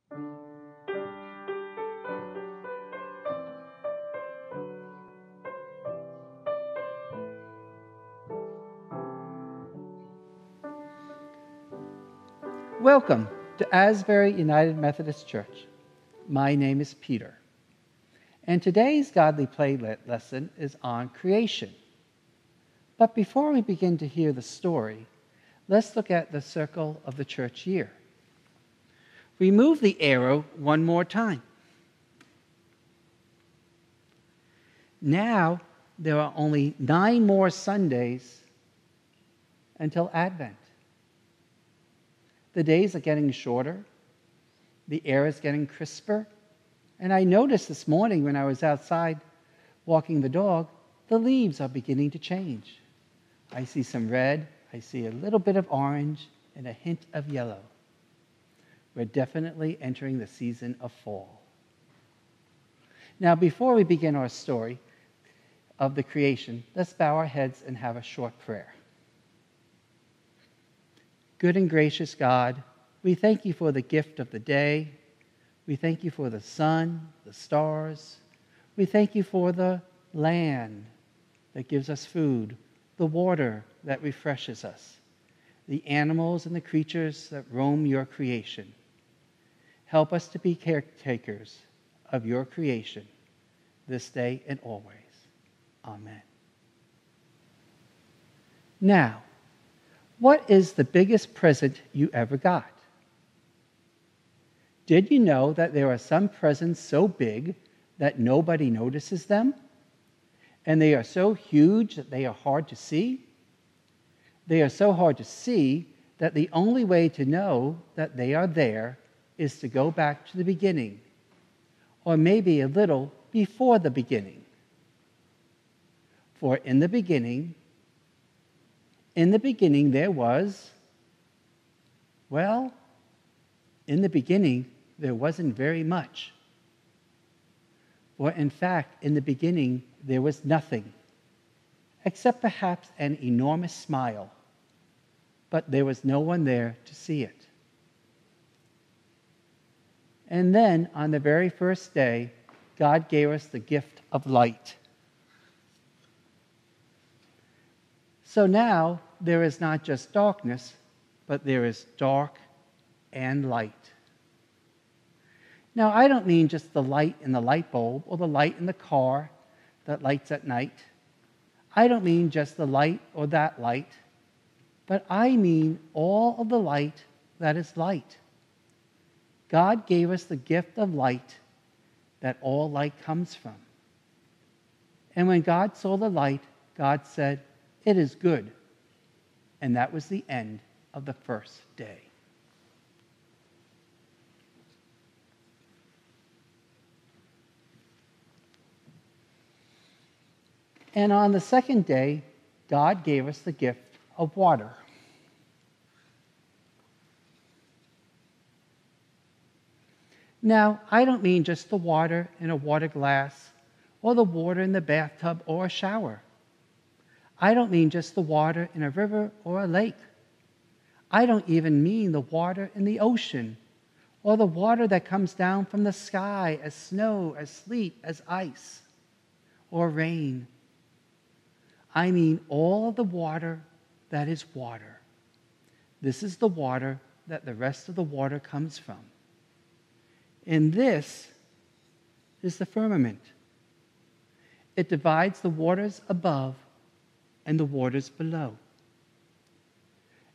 Welcome to Asbury United Methodist Church. My name is Peter, and today's Godly Play lesson is on creation. But before we begin to hear the story, let's look at the circle of the church year. Remove the arrow one more time. Now there are only 9 more Sundays until Advent. The days are getting shorter, the air is getting crisper, and I noticed this morning when I was outside walking the dog, the leaves are beginning to change. I see some red, I see a little bit of orange, and a hint of yellow. We're definitely entering the season of fall. Now, before we begin our story of the creation, let's bow our heads and have a short prayer. Good and gracious God, we thank you for the gift of the day. We thank you for the sun, the stars. We thank you for the land that gives us food, the water that refreshes us, the animals and the creatures that roam your creation. Help us to be caretakers of your creation this day and always. Amen. Now, what is the biggest present you ever got? Did you know that there are some presents so big that nobody notices them? And they are so huge that they are hard to see? They are so hard to see that the only way to know that they are there is to go back to the beginning, or maybe a little before the beginning. For in the beginning there was, in the beginning there wasn't very much. For in fact, in the beginning there was nothing, except perhaps an enormous smile, but there was no one there to see it. And then, on the very first day, God gave us the gift of light. So now, there is not just darkness, but there is dark and light. Now, I don't mean just the light in the light bulb or the light in the car that lights at night. I don't mean just the light or that light, but I mean all of the light that is light. God gave us the gift of light that all light comes from. And when God saw the light, God said, "It is good." And that was the end of the first day. And on the second day, God gave us the gift of water. Now, I don't mean just the water in a water glass, or the water in the bathtub or a shower. I don't mean just the water in a river or a lake. I don't even mean the water in the ocean, or the water that comes down from the sky as snow, as sleet, as ice, or rain. I mean all of the water that is water. This is the water that the rest of the water comes from. And this is the firmament. It divides the waters above and the waters below.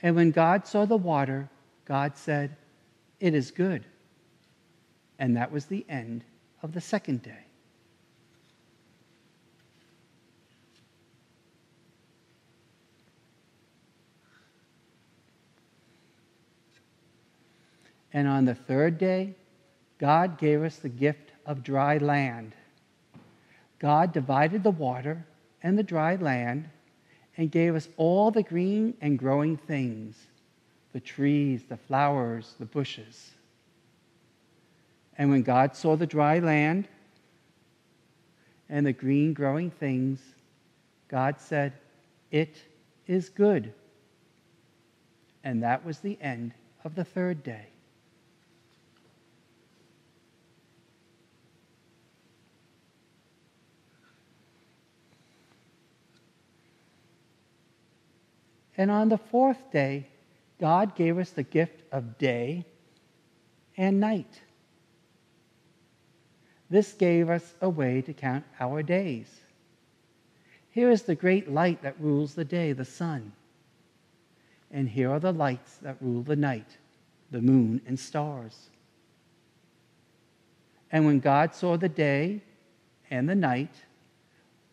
And when God saw the water, God said, "It is good." And that was the end of the second day. And on the third day, God gave us the gift of dry land. God divided the water and the dry land and gave us all the green and growing things, the trees, the flowers, the bushes. And when God saw the dry land and the green growing things, God said, "It is good." And that was the end of the third day. And on the fourth day, God gave us the gift of day and night. This gave us a way to count our days. Here is the great light that rules the day, the sun. And here are the lights that rule the night, the moon and stars. And when God saw the day and the night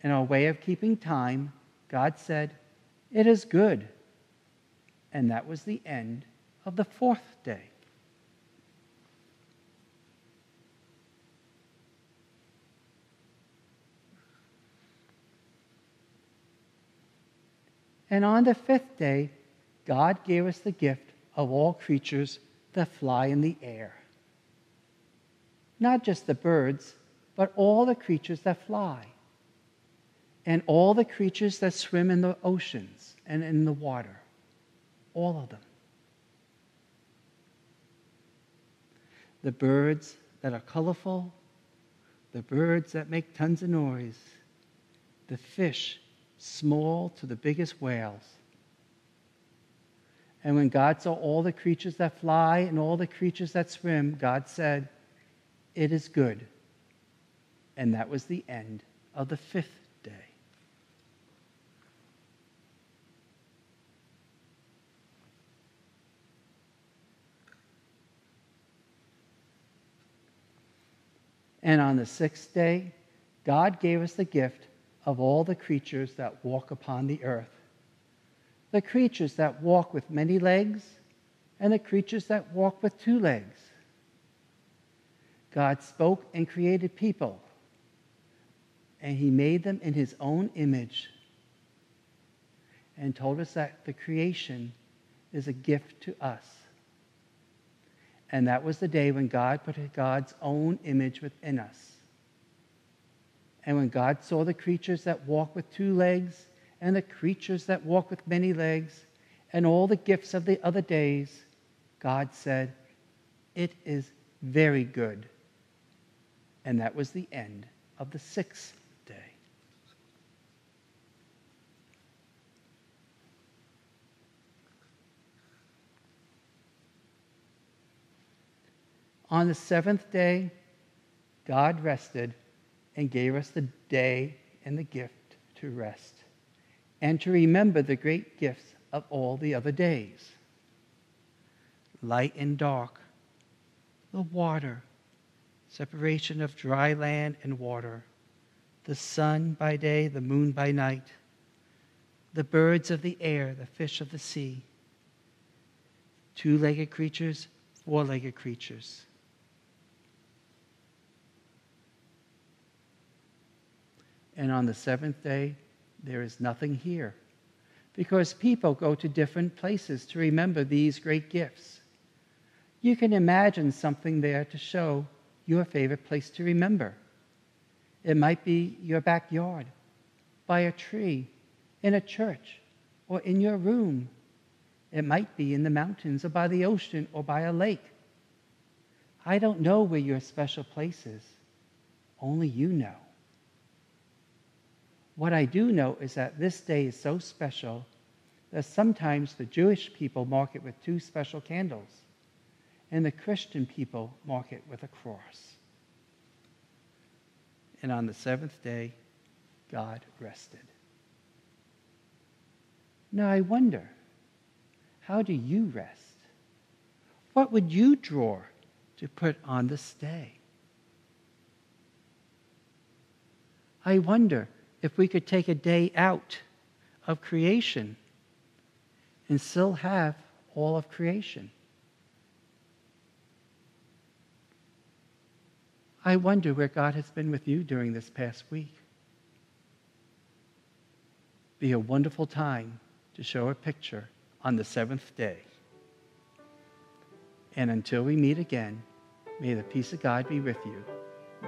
and our way of keeping time, God said, "It is good." And that was the end of the fourth day. And on the fifth day, God gave us the gift of all creatures that fly in the air. Not just the birds, but all the creatures that fly, and all the creatures that swim in the oceans and in the water, all of them. The birds that are colorful, the birds that make tons of noise, the fish, small to the biggest whales. And when God saw all the creatures that fly and all the creatures that swim, God said, "It is good." And that was the end of the fifth day. And on the sixth day, God gave us the gift of all the creatures that walk upon the earth. The creatures that walk with many legs and the creatures that walk with 2 legs. God spoke and created people, and he made them in his own image and told us that the creation is a gift to us. And that was the day when God put God's own image within us. And when God saw the creatures that walk with 2 legs and the creatures that walk with many legs and all the gifts of the other days, God said, "It is very good." And that was the end of the sixth day. On the seventh day, God rested and gave us the day and the gift to rest and to remember the great gifts of all the other days. Light and dark, the water, separation of dry land and water, the sun by day, the moon by night, the birds of the air, the fish of the sea, 2-legged creatures, 4-legged creatures. And on the seventh day, there is nothing here, because people go to different places to remember these great gifts. You can imagine something there to show your favorite place to remember. It might be your backyard, by a tree, in a church, or in your room. It might be in the mountains, or by the ocean, or by a lake. I don't know where your special place is. Only you know. What I do know is that this day is so special that sometimes the Jewish people mark it with 2 special candles, and the Christian people mark it with a cross. And on the seventh day, God rested. Now I wonder, how do you rest? What would you draw to put on this day? I wonder if we could take a day out of creation and still have all of creation. I wonder where God has been with you during this past week. Be a wonderful time to show a picture on the seventh day. And until we meet again, may the peace of God be with you,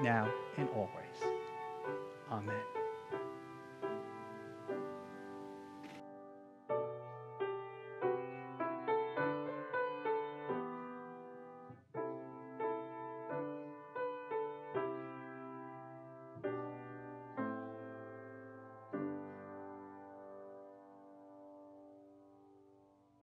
now and always. Amen.